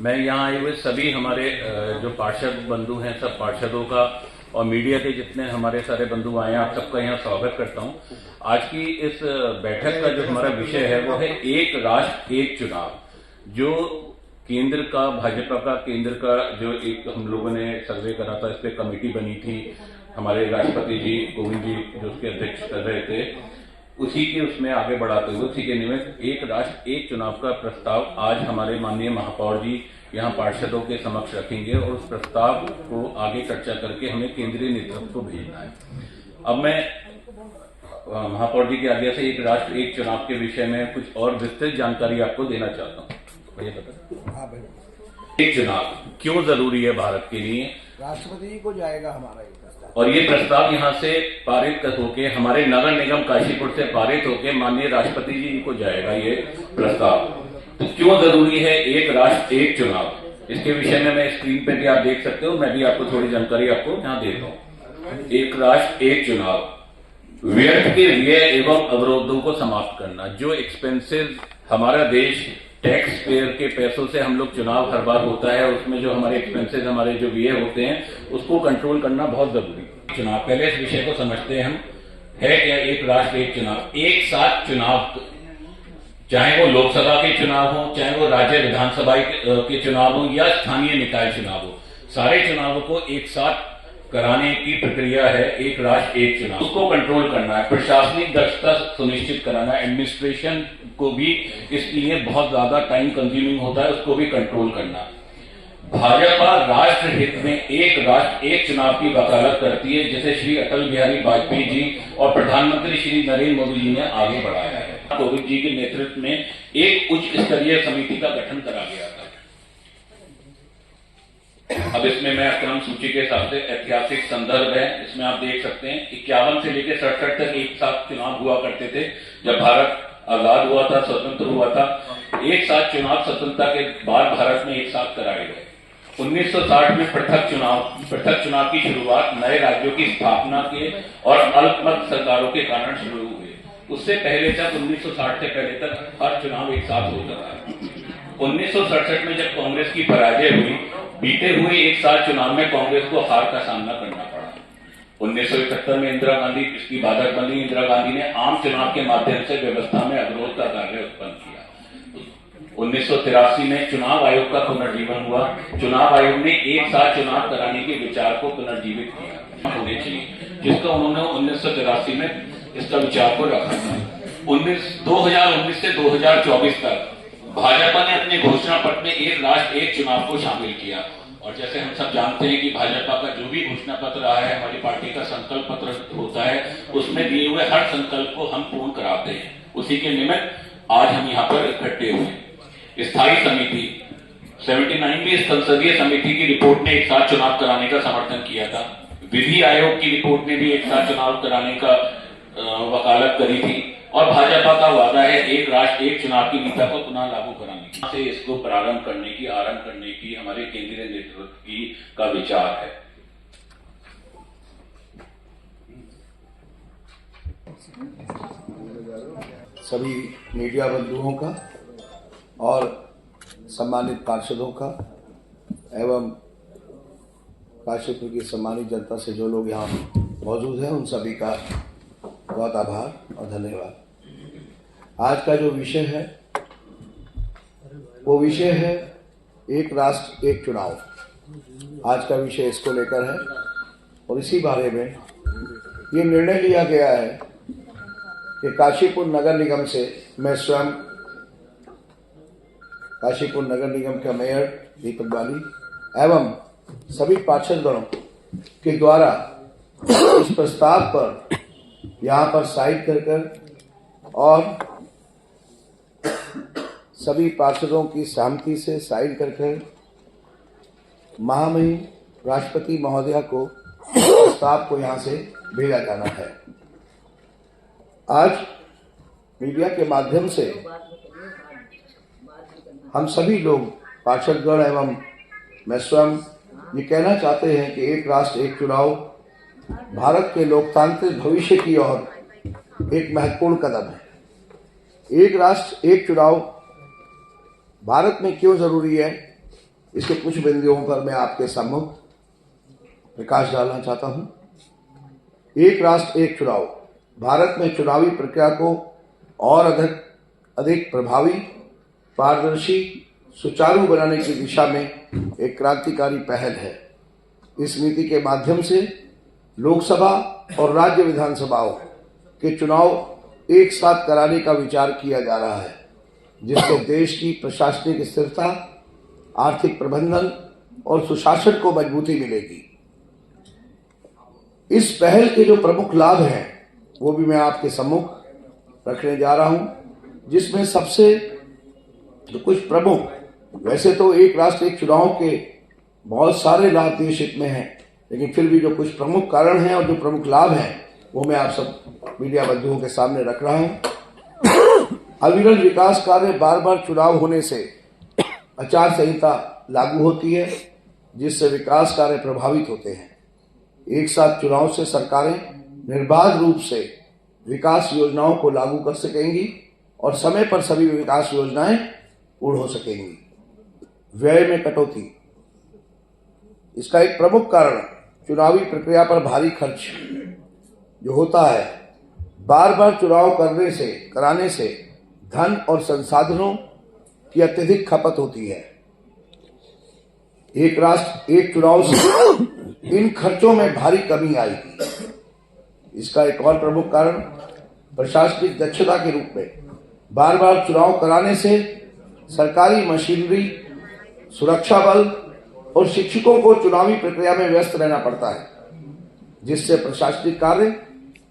मैं यहाँ आए हुए सभी हमारे जो पार्षद बंधु हैं, सब पार्षदों का और मीडिया के जितने हमारे सारे बंधु आए हैं, आप सबका यहाँ स्वागत करता हूँ। आज की इस बैठक का जो हमारा विषय है वो है एक राष्ट्र एक चुनाव। जो केंद्र का, भाजपा का केंद्र का जो एक हम लोगों ने सर्वे करा था, इस पर कमेटी बनी थी, हमारे राष्ट्रपति जी कोविंद जी जो उसके अध्यक्ष कर रहे थे, उसी के उसमें आगे बढ़ाते हुए उसी के निमित्त एक राष्ट्र एक चुनाव का प्रस्ताव आज हमारे माननीय महापौर जी यहाँ पार्षदों के समक्ष रखेंगे और उस प्रस्ताव को आगे चर्चा करके हमें केंद्रीय नेतृत्व को भेजना है। अब मैं महापौर जी की आज्ञा से एक राष्ट्र एक चुनाव के विषय में कुछ और विस्तृत जानकारी आपको देना चाहता हूँ। भैया बता, एक चुनाव क्यों जरूरी है भारत के लिए? राष्ट्रपति को जाएगा हमारा और ये प्रस्ताव यहाँ से पारित होके हमारे नगर निगम काशीपुर से पारित होके माननीय राष्ट्रपति जी को जाएगा ये प्रस्ताव। तो क्यों जरूरी है एक राष्ट्र एक चुनाव? इसके विषय में मैं स्क्रीन पे भी आप देख सकते हो, मैं भी आपको थोड़ी जानकारी आपको यहाँ देता हूँ। एक राष्ट्र एक चुनाव, व्यर्थ के व्यय एवं अवरोधों को समाप्त करना। जो एक्सपेंसिव हमारा देश टैक्स पेयर के पैसों से हम लोग चुनाव हर बार होता है, उसमें जो हमारे एक्सपेंसेस, हमारे जो व्यय होते हैं, उसको कंट्रोल करना बहुत जरूरी है। चुनाव, पहले इस विषय को समझते हैं हम। है क्या एक राष्ट्र एक चुनाव? एक साथ चुनाव, चाहे वो लोकसभा के चुनाव हो, चाहे वो राज्य विधानसभा के चुनाव हो या स्थानीय निकाय चुनाव हो, सारे चुनावों को एक साथ कराने की प्रक्रिया है एक राष्ट्र एक चुनाव। उसको कंट्रोल करना है, प्रशासनिक दक्षता सुनिश्चित कराना है, एडमिनिस्ट्रेशन को भी इसलिए बहुत ज्यादा टाइम कंज्यूमिंग होता है, उसको भी कंट्रोल करना। भाजपा राष्ट्र हित में एक राष्ट्र एक चुनाव की वकालत करती है, जैसे श्री अटल बिहारी वाजपेयी जी और प्रधानमंत्री श्री नरेंद्र मोदी जी ने आगे बढ़ाया है। कोविंद जी के नेतृत्व में एक उच्च स्तरीय समिति का गठन करा गया था। अब इसमें मैं क्रम सूची के हिसाब से ऐतिहासिक संदर्भ है, इसमें आप देख सकते हैं 51 से लेकर 67 तक एक साथ चुनाव हुआ करते थे। जब भारत आजाद हुआ था, स्वतंत्र हुआ था, एक साथ चुनाव स्वतंत्रता के बाद भारत में एक साथ कराए गए। 1960 में पृथक चुनाव की शुरुआत नए राज्यों की स्थापना के और अल्पमत सरकारों के कारण शुरू हुए। उससे पहले तक 1960 से पहले तक हर चुनाव एक साथ होता था। 1967 में जब कांग्रेस की पराजय हुई, बीते हुए एक साथ चुनाव में कांग्रेस को हार का सामना करना पड़ा। 1971 में इंदिरा गांधी, इसकी बाधक बनी, इंदिरा गांधी ने आम चुनाव के माध्यम से व्यवस्था में अवरोध का कार्य उत्पन्न किया। 1983 में चुनाव आयोग का पुनर्जीवन हुआ। चुनाव आयोग ने एक साथ चुनाव कराने के विचार को पुनर्जीवित किया होने चाहिए, जिसका उन्होंने 1983 में इसका विचार को रखा था। 2019 से 2024 तक भाजपा ने अपने घोषणा पत्र में एक राष्ट्र एक चुनाव को शामिल किया। और जैसे हम सब जानते हैं कि भाजपा का जो भी घोषणा पत्र रहा है, हमारी पार्टी का संकल्प पत्र होता है, उसमें दिए हुए हर संकल्प को हम पूर्ण कराते हैं। उसी के निमित्त आज हम यहाँ पर इकट्ठे हुए। स्थायी समिति 79वीं संसदीय समिति की रिपोर्ट ने एक साथ चुनाव कराने का समर्थन किया था। विधि आयोग की रिपोर्ट ने भी एक साथ चुनाव कराने का वकालत करी थी। और भाजपा का वादा है एक राष्ट्र एक चुनाव की नीति को पुनः लागू कराने की, से इसको आरंभ करने की हमारे केंद्रीय नेतृत्व की का विचार है। सभी मीडिया बंधुओं का और सम्मानित पार्षदों का एवं काशीपुर की सम्मानित जनता से जो लोग यहाँ मौजूद हैं, उन सभी का बहुत आभार और धन्यवाद। आज का जो विषय है वो विषय है एक राष्ट्र एक चुनाव। आज का विषय इसको लेकर है और इसी बारे में ये निर्णय लिया गया है कि काशीपुर नगर निगम से मैं स्वयं काशीपुर नगर निगम का मेयर दीपक बाली एवं सभी पार्षदगणों के द्वारा इस प्रस्ताव पर यहाँ पर साइन कर और सभी पार्षदों की सहमति से साइन कर महामहिम राष्ट्रपति महोदया को प्रस्ताव को यहाँ से भेजा जाना है। आज मीडिया के माध्यम से हम सभी लोग पार्षदगण एवं मैं स्वयं ये कहना चाहते हैं कि एक राष्ट्र एक चुनाव भारत के लोकतांत्रिक भविष्य की ओर एक महत्वपूर्ण कदम है। एक राष्ट्र एक चुनाव भारत में क्यों जरूरी है? इसके कुछ बिंदुओं पर मैं आपके सम्मुख प्रकाश डालना चाहता हूं। एक राष्ट्र एक चुनाव भारत में चुनावी प्रक्रिया को और अधिक प्रभावी, पारदर्शी, सुचारू बनाने की दिशा में एक क्रांतिकारी पहल है। इस नीति के माध्यम से लोकसभा और राज्य विधानसभाओं के चुनाव एक साथ कराने का विचार किया जा रहा है, जिससे देश की प्रशासनिक स्थिरता, आर्थिक प्रबंधन और सुशासन को मजबूती मिलेगी। इस पहल के जो प्रमुख लाभ हैं वो भी मैं आपके सम्मुख रखने जा रहा हूं, जिसमें सबसे कुछ प्रमुख, वैसे तो एक राष्ट्र एक चुनाव के बहुत सारे लाभ देश हित में हैं, लेकिन फिर भी जो कुछ प्रमुख कारण हैं और जो प्रमुख लाभ हैं वो मैं आप सब मीडिया बंधुओं के सामने रख रहा हूं। अविरल विकास कार्य, बार बार चुनाव होने से आचार संहिता लागू होती है, जिससे विकास कार्य प्रभावित होते हैं। एक साथ चुनाव से सरकारें निर्बाध रूप से विकास योजनाओं को लागू कर सकेंगी और समय पर सभी विकास योजनाएं पूर्ण हो सकेंगी। व्यय में कटौती, इसका एक प्रमुख कारण चुनावी प्रक्रिया पर भारी खर्च जो होता है, बार बार चुनाव कराने से धन और संसाधनों की अत्यधिक खपत होती है। एक राष्ट्र एक चुनाव से इन खर्चों में भारी कमी आएगी। इसका एक और प्रमुख कारण प्रशासनिक दक्षता के रूप में बार बार चुनाव कराने से सरकारी मशीनरी, सुरक्षा बल और शिक्षकों को चुनावी प्रक्रिया में व्यस्त रहना पड़ता है, जिससे प्रशासनिक कार्य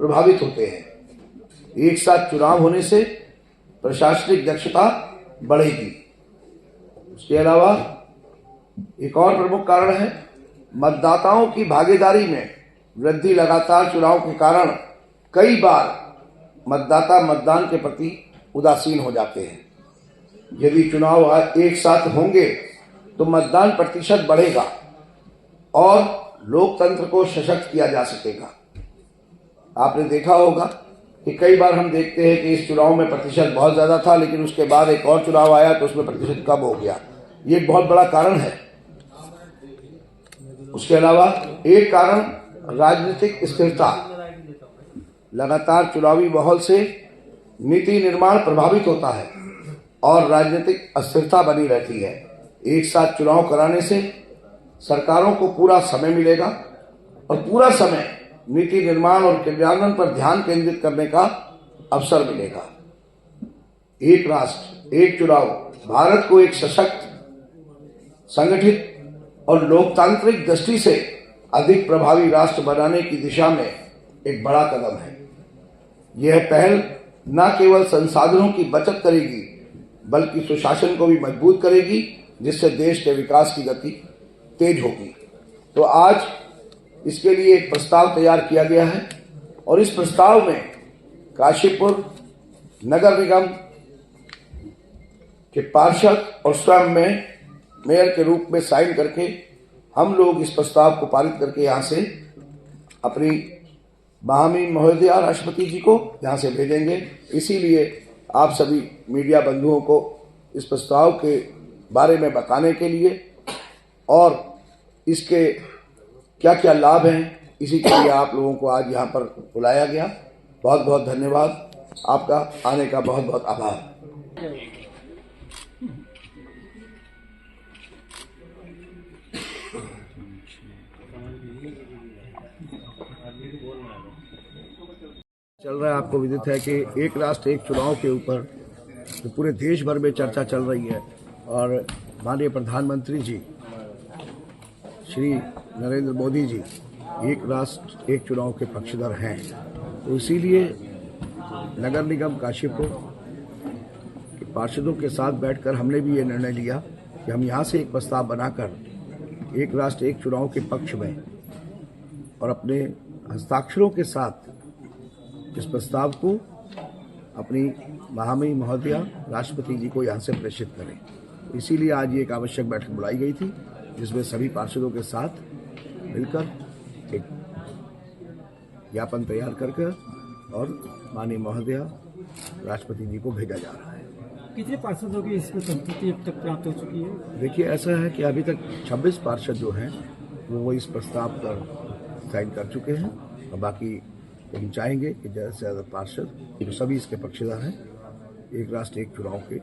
प्रभावित होते हैं। एक साथ चुनाव होने से प्रशासनिक दक्षता बढ़ेगी। उसके अलावा एक और प्रमुख कारण है मतदाताओं की भागीदारी में वृद्धि। लगातार चुनाव के कारण कई बार मतदाता मतदान के प्रति उदासीन हो जाते हैं। यदि चुनाव एक साथ होंगे तो मतदान प्रतिशत बढ़ेगा और लोकतंत्र को सशक्त किया जा सकेगा। आपने देखा होगा कि कई बार हम देखते हैं कि इस चुनाव में प्रतिशत बहुत ज्यादा था, लेकिन उसके बाद एक और चुनाव आया तो उसमें प्रतिशत कम हो गया। ये एक बहुत बड़ा कारण है। उसके अलावा एक कारण राजनीतिक स्थिरता। लगातार चुनावी माहौल से नीति निर्माण प्रभावित होता है और राजनीतिक अस्थिरता बनी रहती है। एक साथ चुनाव कराने से सरकारों को पूरा समय मिलेगा और पूरा समय नीति निर्माण और क्रियान्वयन पर ध्यान केंद्रित करने का अवसर मिलेगा। एक राष्ट्र एक चुनाव भारत को एक सशक्त, संगठित और लोकतांत्रिक दृष्टि से अधिक प्रभावी राष्ट्र बनाने की दिशा में एक बड़ा कदम है। यह पहल न केवल संसाधनों की बचत करेगी बल्कि सुशासन को भी मजबूत करेगी, जिससे देश के विकास की गति तेज होगी। तो आज इसके लिए एक प्रस्ताव तैयार किया गया है और इस प्रस्ताव में काशीपुर नगर निगम के पार्षद और स्वयं में मेयर के रूप में साइन करके हम लोग इस प्रस्ताव को पारित करके यहाँ से अपनी महामहिम महोदया राष्ट्रपति जी को यहाँ से भेजेंगे। इसीलिए आप सभी मीडिया बंधुओं को इस प्रस्ताव के बारे में बताने के लिए और इसके क्या क्या लाभ हैं, इसी के लिए आप लोगों को आज यहाँ पर बुलाया गया। बहुत बहुत धन्यवाद, आपका आने का बहुत बहुत आभार। चल रहा है, आपको विदित है कि एक राष्ट्र एक चुनाव के ऊपर तो पूरे देश भर में चर्चा चल रही है और माननीय प्रधानमंत्री जी श्री नरेंद्र मोदी जी एक राष्ट्र एक चुनाव के पक्षधर हैं। तो इसीलिए नगर निगम काशीपुर के पार्षदों के साथ बैठकर हमने भी ये निर्णय लिया कि हम यहाँ से एक प्रस्ताव बनाकर एक राष्ट्र एक चुनाव के पक्ष में और अपने हस्ताक्षरों के साथ इस प्रस्ताव को अपनी महामहिम महोदया राष्ट्रपति जी को यहाँ से प्रेषित करें। इसीलिए आज ये एक आवश्यक बैठक बुलाई गई थी, जिसमें सभी पार्षदों के साथ मिलकर एक ज्ञापन तैयार करके और माननीय महोदया राष्ट्रपति जी को भेजा जा रहा है। कितने पार्षदों की इसमें संस्तुति अब तक प्राप्त हो चुकी है? देखिए, ऐसा है कि अभी तक 26 पार्षद जो हैं वो इस प्रस्ताव पर साइन कर चुके हैं और बाकी हम चाहेंगे कि ज़्यादा से ज़्यादा पार्षद जो सभी इसके पक्षधर हैं एक राष्ट्र एक चुनाव के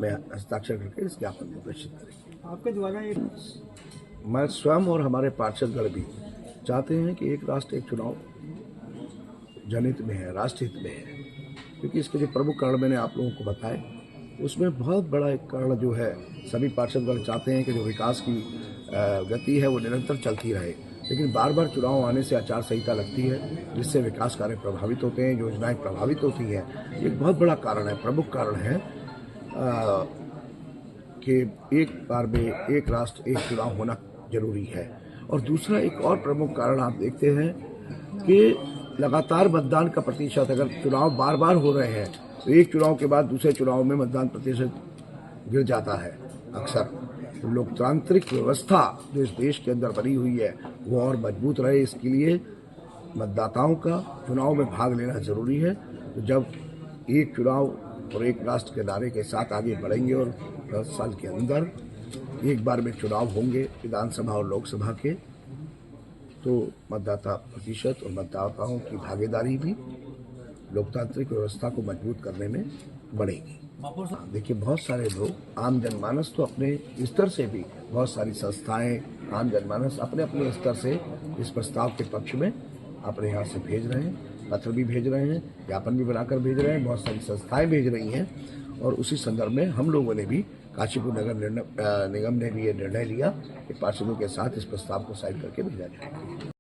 में हस्ताक्षर करके इस ज्ञापन को प्रेषित करेंगे। आपके द्वारा एक मैं स्वयं और हमारे पार्षदगण भी चाहते हैं कि एक राष्ट्र एक चुनाव जनहित में है, राष्ट्रहित में है, क्योंकि इसके जो प्रमुख कारण मैंने आप लोगों को बताए उसमें बहुत बड़ा एक कारण जो है सभी पार्षदगण चाहते हैं कि जो विकास की गति है वो निरंतर चलती रहे, लेकिन बार बार चुनाव आने से आचार संहिता लगती है जिससे विकास कार्य प्रभावित होते हैं, योजनाएं प्रभावित होती हैं। एक बहुत बड़ा कारण है, प्रमुख कारण है कि एक बार में एक राष्ट्र एक चुनाव होना जरूरी है। और दूसरा एक और प्रमुख कारण आप देखते हैं कि लगातार मतदान का प्रतिशत, अगर चुनाव बार बार हो रहे हैं तो एक चुनाव के बाद दूसरे चुनाव में मतदान प्रतिशत गिर जाता है अक्सर। तो लोकतांत्रिक व्यवस्था जो इस देश के अंदर बनी हुई है वो और मजबूत रहे, इसके लिए मतदाताओं का चुनाव में भाग लेना जरूरी है। तो जब एक चुनाव और एक राष्ट्र के नारे के साथ आगे बढ़ेंगे और 10 साल के अंदर एक बार में चुनाव होंगे विधानसभा और लोकसभा के, तो मतदाता प्रतिशत और मतदाताओं की भागीदारी भी लोकतांत्रिक व्यवस्था को मजबूत करने में बढ़ेगी। देखिए, बहुत सारे लोग आम जनमानस तो अपने स्तर से भी, बहुत सारी संस्थाएं, आम जनमानस अपने अपने स्तर से इस प्रस्ताव के पक्ष में अपने यहाँ से भेज रहे हैं, पत्र भी भेज रहे हैं, ज्ञापन भी बनाकर भेज रहे हैं, बहुत सारी संस्थाएं भेज रही हैं। और उसी संदर्भ में हम लोगों ने भी, काशीपुर नगर निगम ने भी ये निर्णय लिया कि पार्षदों के साथ इस प्रस्ताव को साइन करके भेजा जाए।